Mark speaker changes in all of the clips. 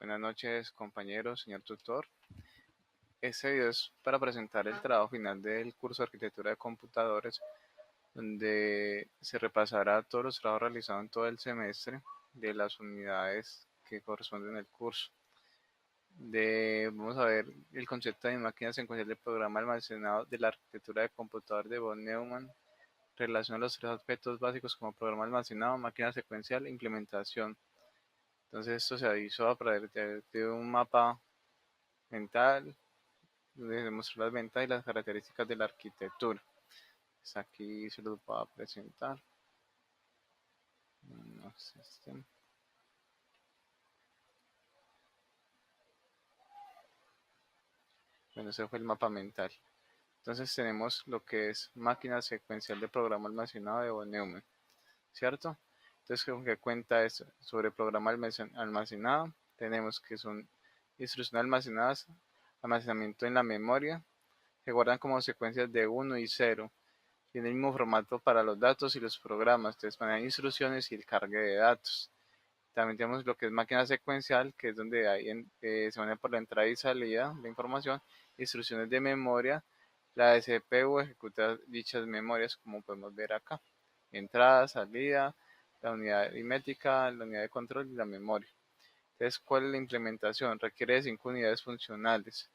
Speaker 1: Buenas noches, compañeros, señor tutor. Este video es para presentar el trabajo final del curso de Arquitectura de Computadores, donde se repasará todos los trabajos realizados en todo el semestre de las unidades que corresponden al curso. Vamos a ver el concepto de máquina secuencial del programa almacenado de la arquitectura de computador de von Neumann, relación a los tres aspectos básicos como programa almacenado, máquina secuencial e implementación. Entonces esto se hizo a través de un mapa mental donde demuestra las ventajas y las características de la arquitectura. Pues aquí se los voy a presentar. No sé, bueno, ese fue el mapa mental. Entonces tenemos lo que es máquina secuencial de programa almacenado de von Neumann, ¿cierto? Entonces, ¿con qué cuenta esto? Sobre programa almacenado, tenemos que son instrucciones almacenadas, almacenamiento en la memoria, que guardan como secuencias de 1 y 0. Tiene el mismo formato para los datos y los programas, entonces manejan instrucciones y el cargue de datos. También tenemos lo que es máquina secuencial, que es donde se maneja por la entrada y salida de información, instrucciones de memoria. La CPU ejecuta dichas memorias, como podemos ver acá. Entrada, salida, la unidad aritmética, la unidad de control y la memoria. Entonces, ¿cuál es la implementación? Requiere de 5 unidades funcionales.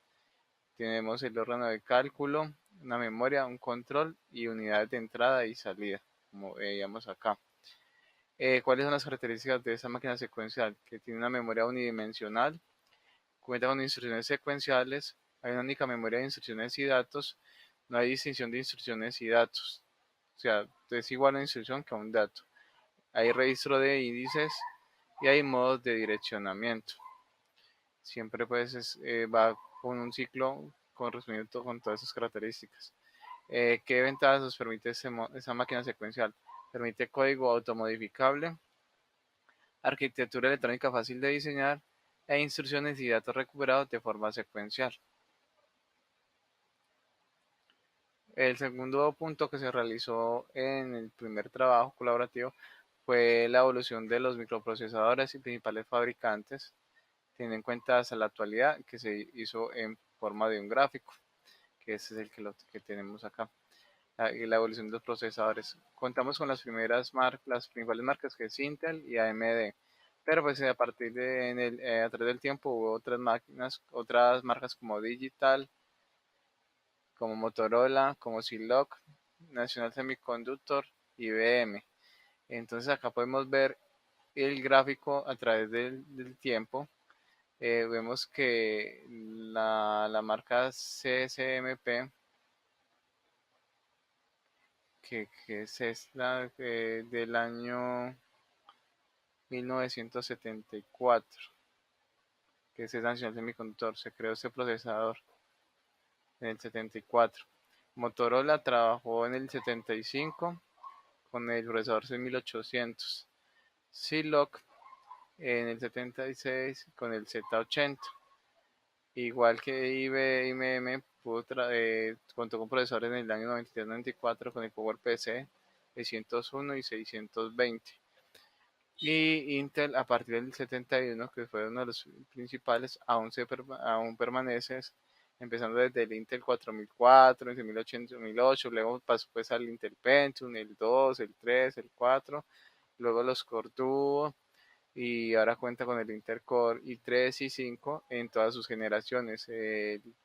Speaker 1: Tenemos el órgano de cálculo, una memoria, un control y unidades de entrada y salida, como veíamos acá. ¿Cuáles son las características de esta máquina secuencial? Que tiene una memoria unidimensional, cuenta con instrucciones secuenciales, hay una única memoria de instrucciones y datos, no hay distinción de instrucciones y datos. O sea, es igual a una instrucción que a un dato. Hay registro de índices y hay modos de direccionamiento. Siempre pues va con un ciclo correspondiente con todas esas características. ¿Qué ventajas nos permite esa máquina secuencial? Permite código automodificable, arquitectura electrónica fácil de diseñar e instrucciones y datos recuperados de forma secuencial. El segundo punto que se realizó en el primer trabajo colaborativo fue la evolución de los microprocesadores y principales fabricantes, teniendo en cuenta hasta la actualidad que se hizo en forma de un gráfico, que ese es el que tenemos acá. Y la evolución de los procesadores. Contamos con las principales marcas que es Intel y AMD. Pero pues a partir a través del tiempo hubo otras marcas como Digital, como Motorola, como Zilog, National Semiconductor, IBM. Entonces acá podemos ver el gráfico a través del tiempo. Vemos que la marca CSMP, que es la del año 1974, que es National Semiconductor, se creó este procesador en el 74. Motorola trabajó en el 75 con el procesador 6800. Zilog en el 76 con el Z80. Igual que IBM contó con procesadores en el año 93-94 con el PowerPC 601 y 620. Y Intel a partir del 71, que fue uno de los principales, aún permanece, empezando desde el Intel 4004, el 1080, 2008, luego pasó pues al Intel Pentium, el 2, el 3, el 4, luego los Core Duo, y ahora cuenta con el Intel Core i3 y 5 en todas sus generaciones.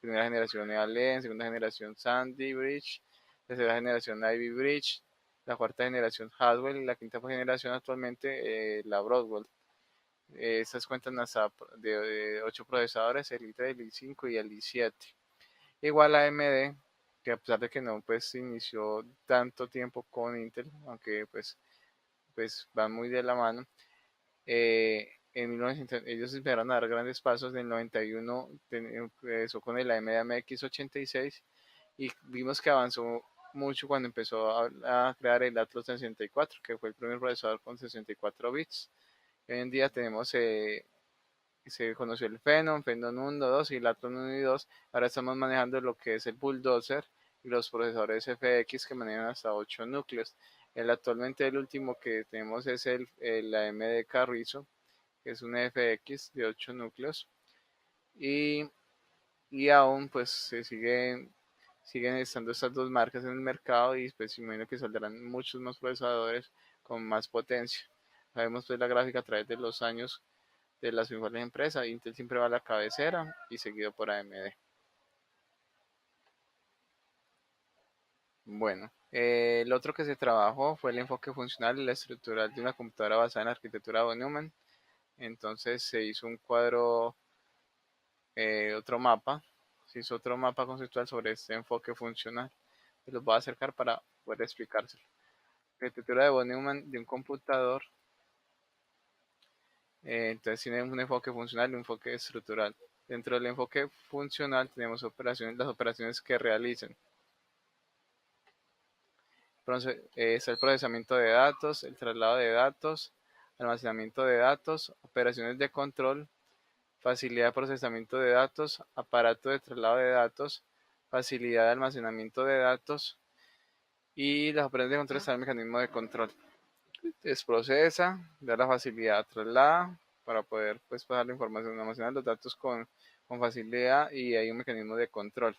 Speaker 1: Primera generación Allen, segunda generación Sandy Bridge, tercera generación Ivy Bridge, la cuarta generación Haswell y la quinta generación actualmente la Broadwell. Estas cuentan hasta de 8 procesadores, el i3, el i5 y el i7. Igual a AMD, que a pesar de que no pues inició tanto tiempo con Intel, aunque pues van muy de la mano, en 1900, ellos empezaron a dar grandes pasos. En el 91 empezó con el AMD 86 y vimos que avanzó mucho cuando empezó a crear el Atlas 64, que fue el primer procesador con 64 bits. Hoy en día se conoció el Phenom 1, 2 y el Atlas 1 y 2. Ahora estamos manejando lo que es el Bulldozer y los procesadores FX que manejan hasta 8 núcleos. Actualmente el último que tenemos es el AMD Carrizo, que es un FX de 8 núcleos, y, aún pues siguen estando estas dos marcas en el mercado, y pues imagino que saldrán muchos más procesadores con más potencia. Sabemos pues la gráfica a través de los años de las principales empresas. Intel siempre va a la cabecera y seguido por AMD. Bueno, el otro que se trabajó fue el enfoque funcional y la estructural de una computadora basada en la arquitectura von Neumann. Entonces se hizo un cuadro, otro mapa, se hizo otro mapa conceptual sobre este enfoque funcional. Se los voy a acercar para poder explicárselo. La arquitectura de von Neumann de un computador, entonces tiene un enfoque funcional y un enfoque estructural. Dentro del enfoque funcional tenemos las operaciones que realizan. Está el procesamiento de datos, el traslado de datos, almacenamiento de datos, operaciones de control, facilidad de procesamiento de datos, aparato de traslado de datos, facilidad de almacenamiento de datos, y las operaciones de control están en el mecanismo de control. Procesa, da la facilidad, traslada para poder pues pasar la información, almacenar los datos con facilidad, y hay un mecanismo de control.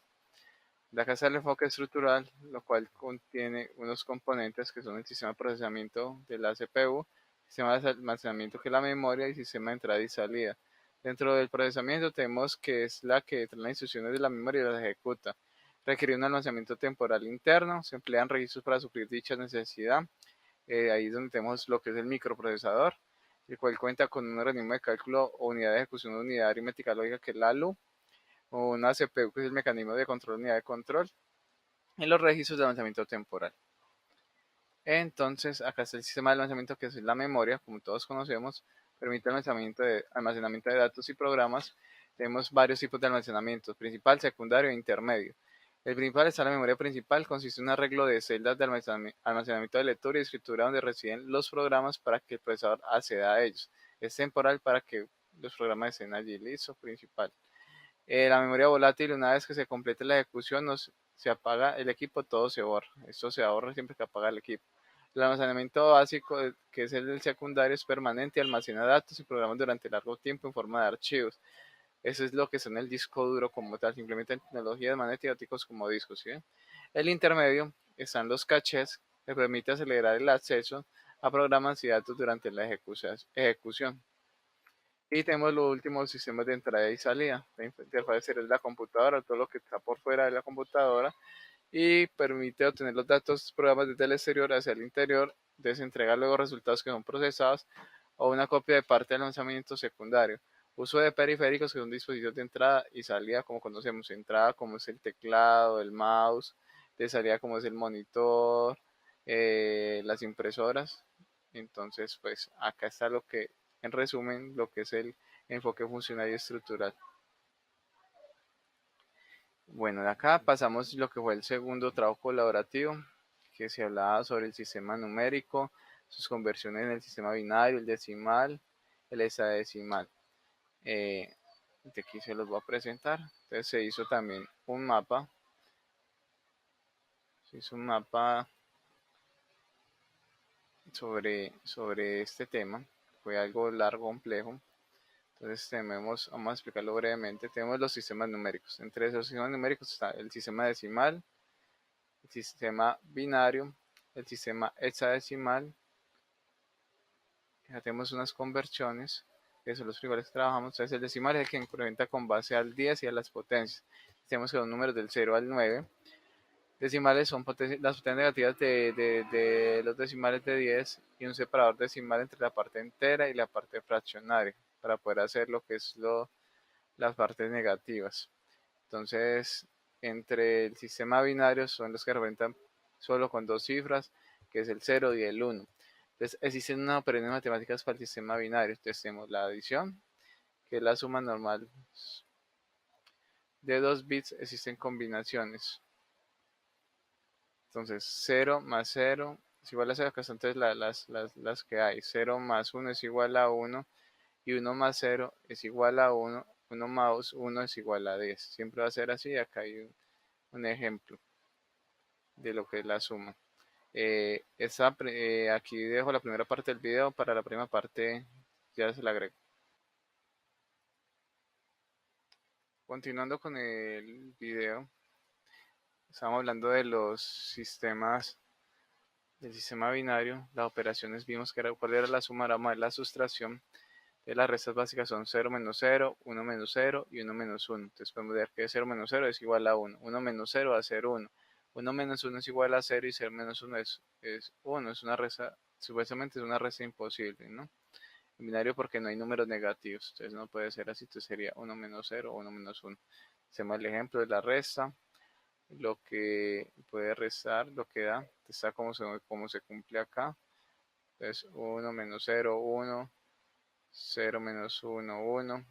Speaker 1: La casa del enfoque estructural, lo cual contiene unos componentes que son el sistema de procesamiento de la CPU, sistema de almacenamiento que es la memoria, y sistema de entrada y salida. Dentro del procesamiento tenemos que es la que trae las instrucciones de la memoria y las ejecuta. Requiere un almacenamiento temporal interno, se emplean registros para suplir dicha necesidad. Ahí es donde tenemos lo que es el microprocesador, el cual cuenta con un organismo de cálculo o unidad de ejecución de unidad aritmética lógica, que es la ALU, o una CPU, que es el mecanismo de control, unidad de control, en los registros de almacenamiento temporal. Entonces, acá está el sistema de almacenamiento, que es la memoria, como todos conocemos, permite el almacenamiento de datos y programas. Tenemos varios tipos de almacenamiento: principal, secundario e intermedio. El principal está en la memoria principal, consiste en un arreglo de celdas de almacenamiento de lectura y escritura donde residen los programas para que el procesador acceda a ellos. Es temporal para que los programas estén allí. Listo, principal. La memoria volátil, una vez que se complete la ejecución, se apaga el equipo, todo se borra. Esto se ahorra siempre que apaga el equipo. El almacenamiento básico, que es el del secundario, es permanente y almacena datos y programas durante largo tiempo en forma de archivos. Eso es lo que son el disco duro como tal, simplemente en tecnologías magnéticos como discos. ¿Sí? El intermedio están los cachés, que permite acelerar el acceso a programas y datos durante la ejecución. Y tenemos los últimos sistemas de entrada y salida. La interfaz es la computadora, todo lo que está por fuera de la computadora, y permite obtener los datos, programas desde el exterior hacia el interior. Entrega luego resultados que son procesados, o una copia de parte del lanzamiento secundario. Uso de periféricos, que son dispositivos de entrada y salida, como conocemos. Entrada como es el teclado, el mouse; de salida como es el monitor, las impresoras. Entonces pues acá está lo que, en resumen, lo que es el enfoque funcional y estructural. Bueno, de acá pasamos lo que fue el segundo trabajo colaborativo, que se hablaba sobre el sistema numérico, sus conversiones en el sistema binario, el decimal, el hexadecimal. De aquí se los voy a presentar. Entonces se hizo también un mapa, se hizo un mapa sobre este tema. Fue algo largo, complejo. Entonces vamos a explicarlo brevemente. Tenemos los sistemas numéricos. Entre esos sistemas numéricos está el sistema decimal, el sistema binario, el sistema hexadecimal. Ya tenemos unas conversiones, que son los primeros que trabajamos. Entonces el decimal es el que incrementa con base al 10 y a las potencias. Tenemos que los números del 0 al 9. Decimales son las potencias negativas de los decimales de 10, y un separador decimal entre la parte entera y la parte fraccionaria, para poder hacer lo que es las partes negativas. Entonces, entre el sistema binario son los que representan solo con dos cifras, que es el 0 y el 1. Entonces, existen unas operaciones matemáticas para el sistema binario. Entonces, tenemos la adición, que es la suma normal de dos bits. Existen combinaciones. Entonces, 0 más 0 es igual a 0. Acá están entonces las que hay. 0 más 1 es igual a 1, y 1 más 0 es igual a 1. 1 más 1 es igual a 10. Siempre va a ser así. Acá hay un ejemplo de lo que es la suma. Aquí dejo la primera parte del video. Para la primera parte ya se la agrego. Continuando con el video, estamos hablando de los sistemas, del sistema binario. Las operaciones vimos que era cuál era la suma, la sustracción. De las restas básicas son 0 menos 0, 1 menos 0 y 1 menos 1. Entonces podemos ver que 0 menos 0 es igual a 1. 1 menos 0 va a ser 1. 1 menos 1 es igual a 0 y 0 menos 1 es 1. Es una resta, supuestamente es una resta imposible, ¿no? En binario porque no hay números negativos. Entonces no puede ser así. Entonces sería 1 menos 0 o 1 menos 1. Hacemos el ejemplo de la resta. Lo que puede restar, lo que da, está como se cumple acá. Entonces 1 menos 0, 1. 0 menos 1, 1.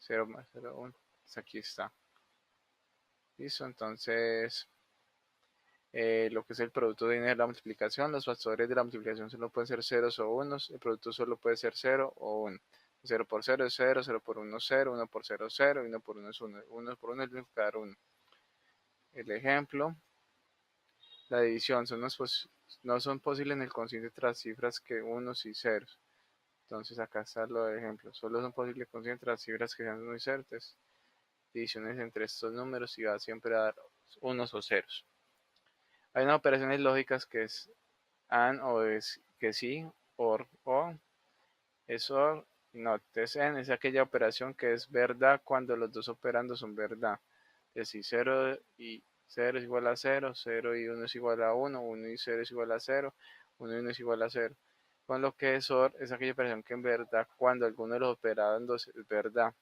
Speaker 1: 0 más 0, 1. Pues aquí está. Listo, entonces lo que es el producto de la multiplicación, los factores de la multiplicación solo pueden ser ceros o unos, el producto solo puede ser 0 o 1. 0 por 0 es 0, 0 por 1 es 0, 1 por 0 es 0 y 1 por 1 es 1. 1 por 1 es multiplicar 1. El ejemplo, la división no son posibles en el consciente tras cifras que unos y ceros. Entonces acá está lo de ejemplo. Solo son posibles conscientes tras cifras que sean unos y ceros. Divisiones entre estos números y va siempre a dar unos o ceros. Hay unas operaciones lógicas que es AND o es que sí, OR o, es OR y NOT. Entonces AND es aquella operación que es verdad cuando los dos operandos son verdad. Es decir, 0 y 0 es igual a 0, 0 y 1 es igual a 1, 1 y 0 es igual a 0, 1 y 1 es igual a 0. Con lo que es OR es aquella operación que en verdad cuando alguno de los operandos es verdad.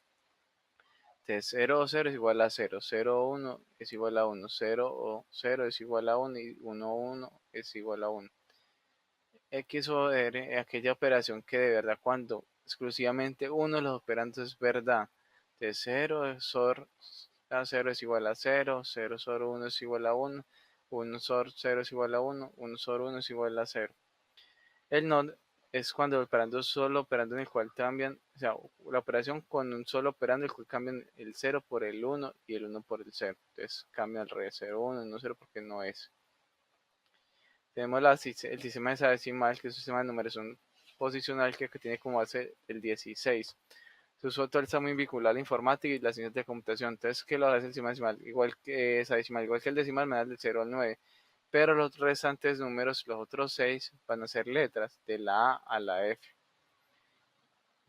Speaker 1: Entonces 0 o 0 es igual a 0, 0 o 1 es igual a 1, 0 o 0 es igual a 1 y 1 o 1 es igual a 1. X o R es aquella operación que de verdad cuando exclusivamente uno de los operandos es verdad. Entonces 0 SOR a 0 es igual a 0, 0 SOR 1 es igual a 1, 1 SOR 0 es igual a 1, 1 SOR 1 es igual a 0. El NOT es cuando el operando solo operando en el cual cambian, o sea, la operación con un solo operando en el cual cambian el 0 por el 1 y el 1 por el 0. Entonces cambia al revés, 0, 1, 1, 0 porque no es. Tenemos el sistema hexadecimal, que es un sistema de numeración posicional que tiene como base el 16. Su uso actual está muy vinculado a la informática y las ciencias de computación. Entonces, ¿qué lo hace el sistema decimal? Igual que hexadecimal, igual que el decimal, me da del 0 al 9. Pero los restantes números, los otros 6, van a ser letras, de la A a la F.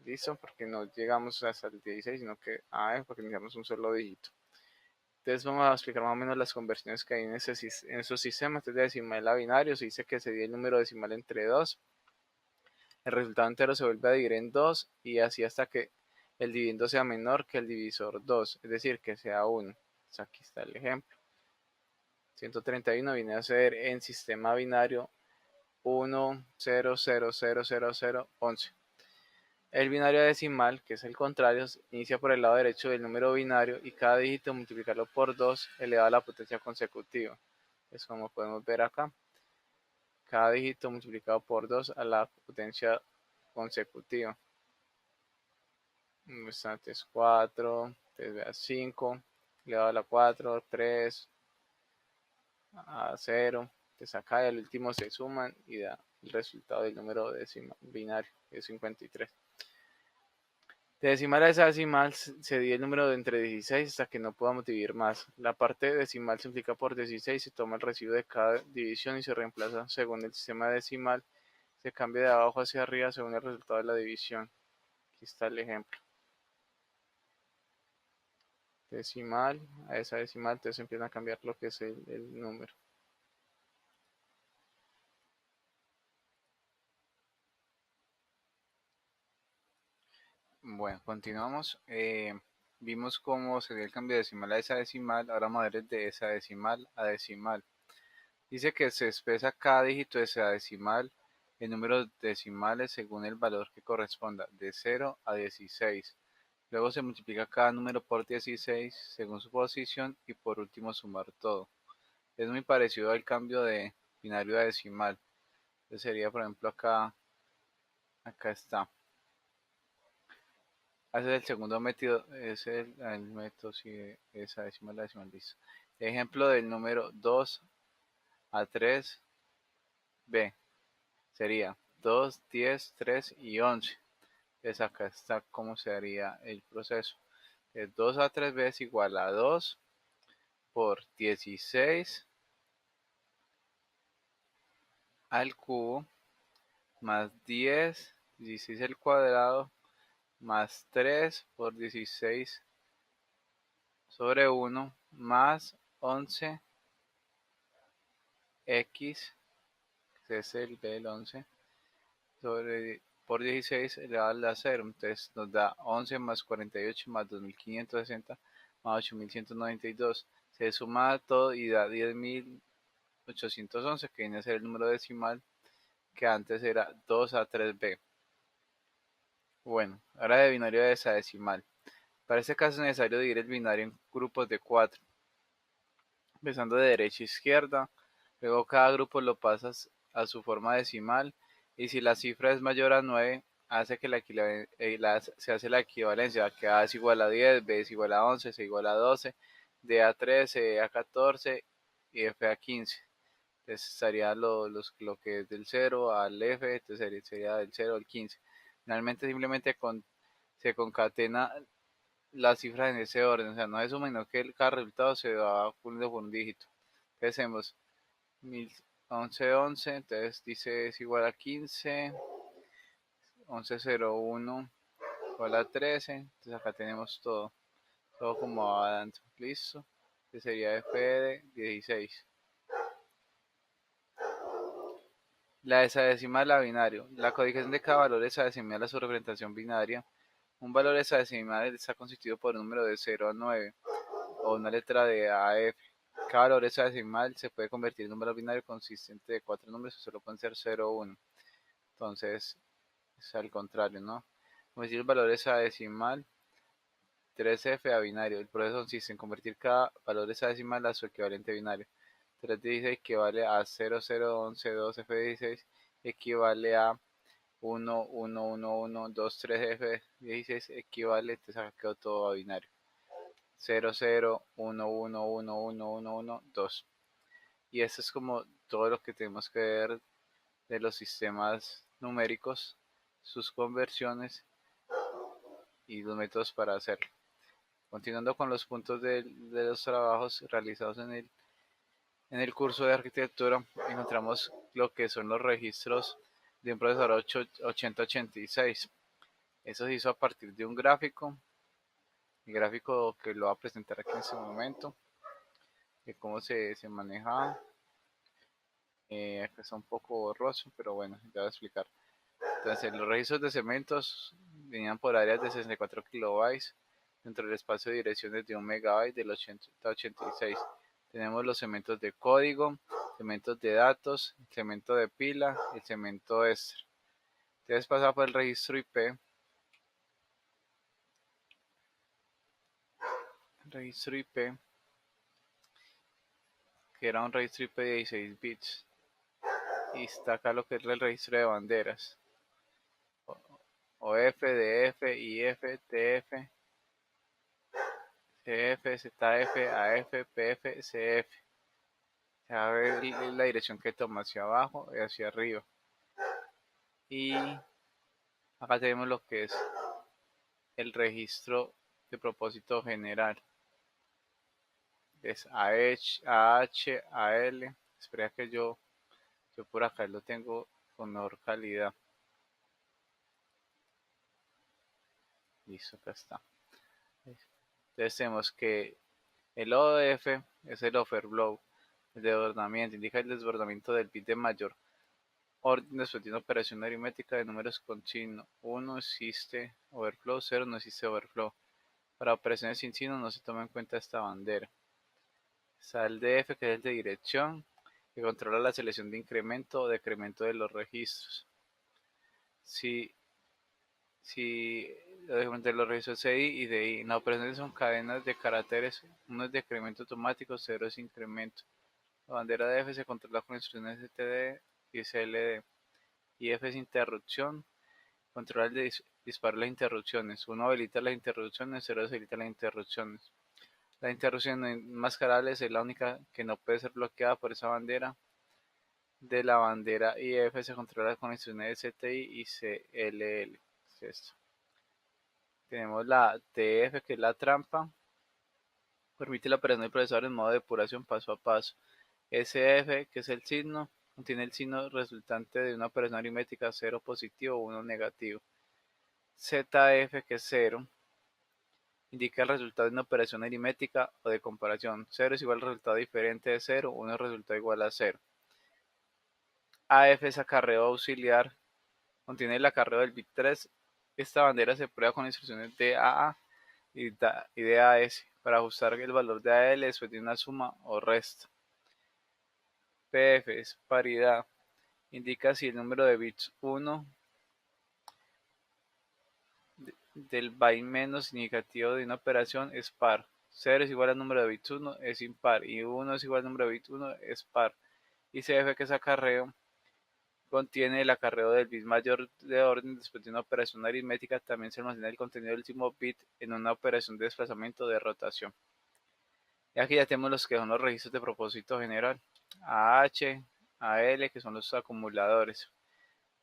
Speaker 1: ¿Listo? Porque no llegamos hasta el 16, sino que a F, porque necesitamos un solo dígito. Entonces vamos a explicar más o menos las conversiones que hay en esos sistemas. Entonces de decimal a binario se dice que se divide el número decimal entre 2. El resultado entero se vuelve a dividir en 2 y así hasta que el dividendo sea menor que el divisor 2, es decir, que sea 1. Entonces aquí está el ejemplo. 131 viene a ser en sistema binario 1, 0, 0, 0, 0, 0, 11. El binario decimal, que es el contrario, inicia por el lado derecho del número binario y cada dígito multiplicarlo por 2 elevado a la potencia consecutiva. Es como podemos ver acá. Cada dígito multiplicado por 2 a la potencia consecutiva. Antes 4, 5, elevado a la 4, 3, a 0. Entonces acá y al último se suman y da el resultado del número decimal binario, que es 53. De decimal a hexadecimal se divide el número de entre 16 hasta que no podamos dividir más. La parte decimal se multiplica por 16, se toma el residuo de cada división y se reemplaza según el sistema decimal. Se cambia de abajo hacia arriba según el resultado de la división. Aquí está el ejemplo. Decimal a esa decimal, entonces empiezan a cambiar lo que es el número. Bueno, continuamos. Vimos cómo sería el cambio de decimal a esa decimal. Ahora vamos a ver de esa decimal a decimal. Dice que se expresa cada dígito de esa decimal en números decimales según el valor que corresponda, de 0 a 16. Luego se multiplica cada número por 16 según su posición y por último sumar todo. Es muy parecido al cambio de binario a decimal. Entonces sería, por ejemplo, acá está. Ese es el segundo método, es el método si esa decimal, la decimal, listo. Ejemplo del número 2 a 3b sería 2, 10, 3 y 11. Entonces acá está cómo se haría el proceso. 2 a 3b es igual a 2 por 16 al cubo más 16 al cuadrado más 3 por 16 sobre 1 más 11x, que es el b del 11, por 16 elevado a la 0. Entonces nos da 11 más 48 más 2560 más 8192. Se suma todo y da 10.811, que viene a ser el número decimal que antes era 2 a 3b. Bueno, ahora de binario de hexadecimal. Para este caso es necesario dividir el binario en grupos de 4, empezando de derecha a izquierda. Luego cada grupo lo pasas a su forma decimal y si la cifra es mayor a 9, hace que se hace la equivalencia, que A es igual a 10, B es igual a 11, C igual a 12, D a 13, E a 14 y F a 15. Entonces estaría lo que es del 0 al F, entonces sería del 0 al 15. Finalmente simplemente se concatena las cifras en ese orden, o sea, no es suma, sino que cada resultado se va uniendo por un dígito. Entonces hacemos 1111, entonces dice es igual a 15, 1101 igual a 13, entonces acá tenemos todo como va dando, listo, que sería f de 16. La hexadecimal a binario. La codificación de cada valor hexadecimal a su representación binaria. Un valor hexadecimal está constituido por un número de 0 a 9 o una letra de A a F. Cada valor hexadecimal se puede convertir en un valor binario consistente de 4 números o solo pueden ser 0 o 1. Entonces es al contrario, ¿no? Convertir el valor hexadecimal 3F a binario. El proceso consiste en convertir cada valor hexadecimal a su equivalente binario. 3 de 16 equivale a 0, 0, 11, 2 F de 16 equivale a 1, 1, 1, 1, 2, 3 F de 16 equivale, entonces acá quedó todo a binario. 0, 0, 1, 1, 1, 1, 1, 1, 2. Y esto es como todo lo que tenemos que ver de los sistemas numéricos, sus conversiones y los métodos para hacerlo. Continuando con los puntos de los trabajos realizados en el curso de arquitectura, encontramos lo que son los registros de un procesador 8086. Eso se hizo a partir de un gráfico, el gráfico que lo va a presentar aquí en este momento, de cómo se manejaba. Acá está un poco borroso, pero bueno, ya voy a explicar. Entonces, los registros de segmentos venían por áreas de 64 kilobytes dentro del espacio de direcciones de 1 megabyte del 8086. Tenemos los segmentos de código, segmentos de datos, el segmento de pila, el segmento extra. Entonces pasaba por el registro IP, que era un registro IP de 16 bits. Y está acá lo que es el registro de banderas. OF, DF, IF, TF, CF, ZF, AF, PF, CF. A ver la dirección que toma hacia abajo y hacia arriba. Y acá tenemos lo que es el registro de propósito general. Es AH, AL. Espera que yo por acá lo tengo con mejor calidad. Listo, acá está. Entonces tenemos que el ODF es el overflow, el desbordamiento, indica el desbordamiento del bit de mayor orden después de una operación aritmética de números con signo. 1 existe overflow, 0 no existe overflow. Para operaciones sin signo no se toma en cuenta esta bandera. Está el DF, que es el de dirección, que controla la selección de incremento o decremento de los registros. Si de los registros CI y DI. En las operaciones son cadenas de caracteres, uno es decremento automático, 0 es incremento. La bandera de F se controla con instrucciones STD y CLD. Y F es interrupción, controla el de disparo las interrupciones. 1 habilita las interrupciones, 0 deshabilita las interrupciones. La interrupción enmascarables es la única que no puede ser bloqueada por esa bandera. De la bandera IF se controla con instrucciones STI y CLL. Es esto. Tenemos la TF, que es la trampa. Permite la operación del procesador en modo de depuración paso a paso. SF, que es el signo, contiene el signo resultante de una operación aritmética 0 positivo o 1 negativo. ZF, que es 0, indica el resultado de una operación aritmética o de comparación. 0 es igual al resultado diferente de 0, 1 es resultado igual a 0. AF es acarreo auxiliar, contiene el acarreo del bit 3. Esta bandera se prueba con instrucciones de AA y de AS para ajustar el valor de AL después de una suma o resta. PF es paridad, indica si el número de bits 1 del byte menos significativo de una operación es par. 0 es igual al número de bits 1 es impar y 1 es igual al número de bits 1 es par. Y CF, que es acarreo, contiene el acarreo del bit mayor de orden después de una operación aritmética. También se almacena el contenido del último bit en una operación de desplazamiento de rotación. Y aquí ya tenemos los que son los registros de propósito general. AH, AL, que son los acumuladores.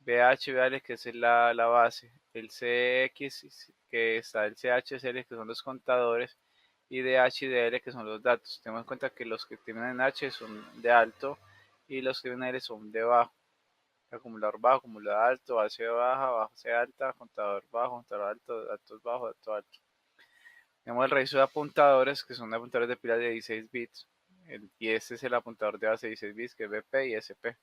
Speaker 1: BH, BL, que es la base. El CX, que está el CHCL, que son los contadores. Y DH y DL, que son los datos. Tenemos en cuenta que los que tienen H son de alto y los que tienen L son de bajo. Acumulador bajo, acumulador alto, base baja, base alta, contador bajo, contador alto, datos bajos, datos altos. Tenemos el registro de apuntadores, que son apuntadores de pilas de 16 bits. Y este es el apuntador de base de 16 bits, que es BP y SP.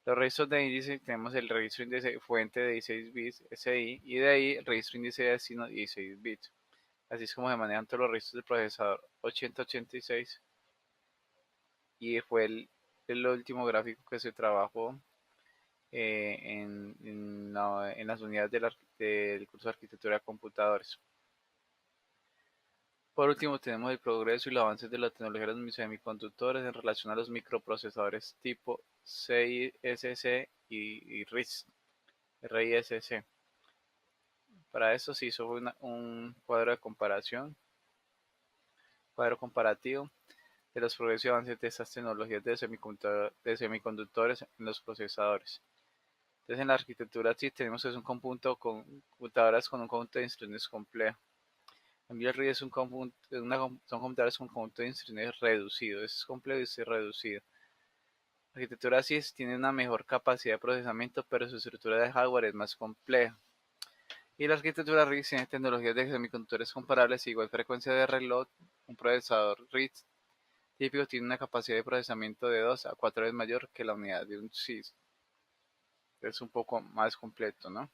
Speaker 1: Los registros de índice, tenemos el registro índice fuente de 16 bits, SI, y de ahí el registro índice de destino 16 bits. Así es como se manejan todos los registros del procesador 8086. Y fue el último gráfico que se trabajó en las unidades del curso de arquitectura de computadores. Por último, tenemos el progreso y los avances de la tecnología de los semiconductores en relación a los microprocesadores tipo CISC y RISC. Para eso se hizo un cuadro de comparación, cuadro comparativo de los progresos y avances de estas tecnologías de semiconductores en los procesadores. Entonces, en la arquitectura sí tenemos que es un conjunto con computadoras con un conjunto de instrucciones complejo. En el RISC es son computadoras con un conjunto de instrucciones reducido, es complejo y es reducido. La arquitectura CIS tiene una mejor capacidad de procesamiento, pero su estructura de hardware es más compleja. Y la arquitectura RISC tiene tecnologías de semiconductores comparables y igual frecuencia de reloj. Un procesador RISC típico tiene una capacidad de procesamiento de 2 a 4 veces mayor que la unidad de un CIS. Es un poco más completo, ¿no?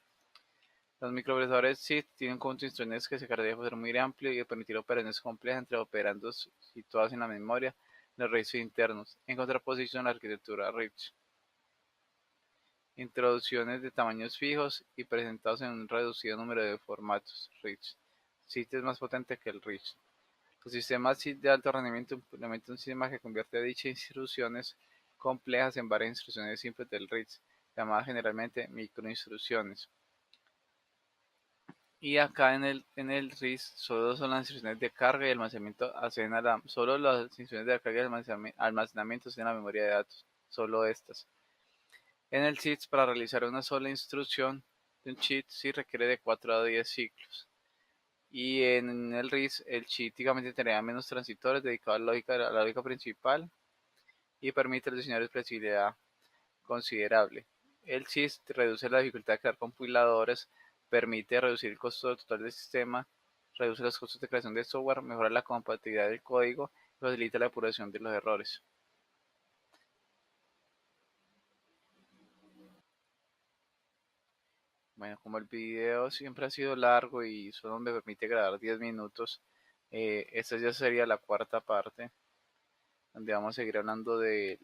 Speaker 1: Los microprocesadores SID tienen un conjunto de instrucciones que se caracteriza por ser muy amplio y de permitir operaciones complejas entre operandos situados en la memoria de los registros internos, en contraposición a la arquitectura RISC. Introducciones de tamaños fijos y presentados en un reducido número de formatos RISC. SID es más potente que el RISC. Los sistemas SID de alto rendimiento implementan un sistema que convierte dichas instrucciones complejas en varias instrucciones simples del RISC, llamadas generalmente microinstrucciones. Y acá en el RISC solo son las instrucciones de carga y almacenamiento solo las instrucciones de carga y almacenamiento en la memoria de datos, solo estas. En el CISC, para realizar una sola instrucción de un cheat sí requiere de 4 a 10 ciclos. Y en el RISC el cheat típicamente tendría menos transitores dedicados a la lógica principal y permite al diseñador flexibilidad considerable. El CISC reduce la dificultad de crear compiladores, permite reducir el costo total del sistema, reduce los costos de creación de software, mejora la compatibilidad del código y facilita la depuración de los errores. Bueno, como el video siempre ha sido largo y solo me permite grabar 10 minutos, esta ya sería la cuarta parte, donde vamos a seguir hablando del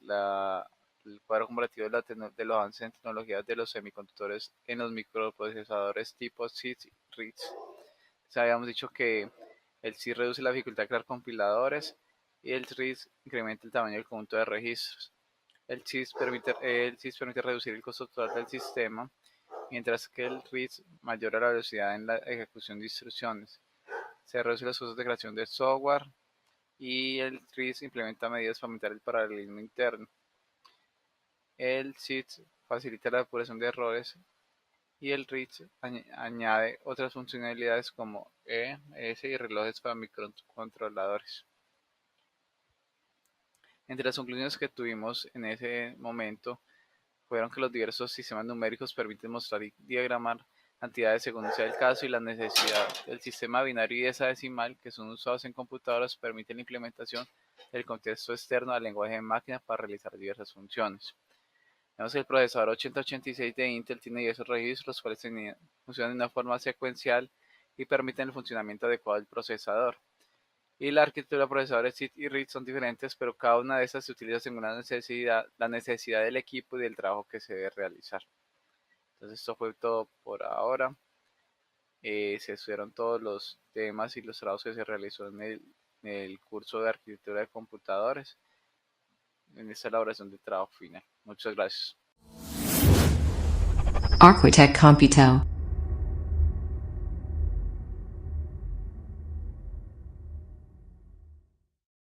Speaker 1: cuadro comparativo de los avances en tecnologías de los semiconductores en los microprocesadores tipo CISC y RISC. Habíamos dicho que el CISC reduce la dificultad de crear compiladores y el RISC incrementa el tamaño del conjunto de registros. El CISC permite reducir el costo total del sistema, mientras que el RISC mayora la velocidad en la ejecución de instrucciones. Se reduce los costos de creación de software y el RISC implementa medidas para aumentar el paralelismo interno. El CISC facilita la depuración de errores y el RITS añade otras funcionalidades como ES y relojes para microcontroladores. Entre las conclusiones que tuvimos en ese momento fueron que los diversos sistemas numéricos permiten mostrar y diagramar cantidades según sea el caso y la necesidad. El sistema binario y hexadecimal, que son usados en computadoras, permiten la implementación del contexto externo al lenguaje de máquina para realizar diversas funciones. Vemos que el procesador 8086 de Intel tiene diversos registros, los cuales funcionan de una forma secuencial y permiten el funcionamiento adecuado del procesador. Y la arquitectura de procesadores SID y RISC son diferentes, pero cada una de estas se utiliza según la necesidad del equipo y del trabajo que se debe realizar. Entonces esto fue todo por ahora. Se estudiaron todos los temas y los trabajos que se realizó en el curso de arquitectura de computadores en esta elaboración de trabajo final. Muchas gracias.
Speaker 2: Arquitect Computel.